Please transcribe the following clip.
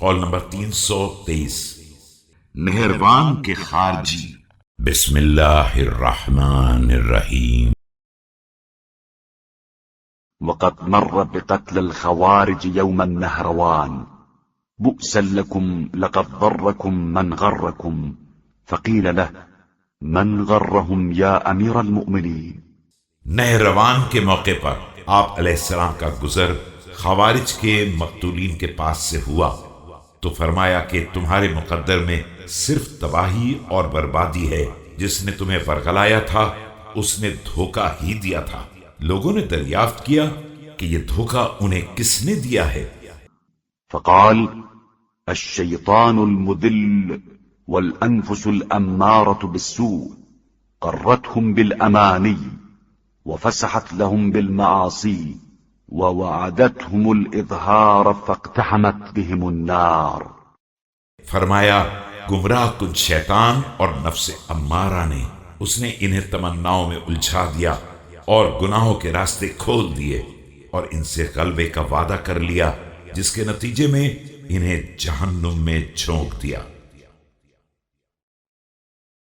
قول نمبر 323۔ مہربان کے خارجی۔ بسم اللہ الرحمن الرحیم۔ وقد مر بقتل الخوارج يوم النهروان بؤسا لكم لقد ضركم من غركم فقيل له من غرهم يا امير المؤمنين۔ نہروان کے موقع پر آپ علیہ السلام کا گزر خوارج کے مقتولین کے پاس سے ہوا تو فرمایا کہ تمہارے مقدر میں صرف تباہی اور بربادی ہے، جس نے تمہیں ورغلایا تھا اس نے دھوکہ ہی دیا تھا۔ لوگوں نے دریافت کیا کہ یہ دھوکہ انہیں کس نے دیا ہے؟ فقال الشيطان المذل والأنفس الأمارة بالسوء قرتهم بالأماني وفسحت لهم بالمعاصي ووعدتهم الإظهار فاقتحمت بهم النار۔ فرمایا گمراہ کن شیطان اور نفس امارہ نے، اس نے انہیں تمناؤں میں الجھا دیا اور گناہوں کے راستے کھول دیے اور ان سے غلبے کا وعدہ کر لیا، جس کے نتیجے میں انہیں جہنم میں جھونک دیا۔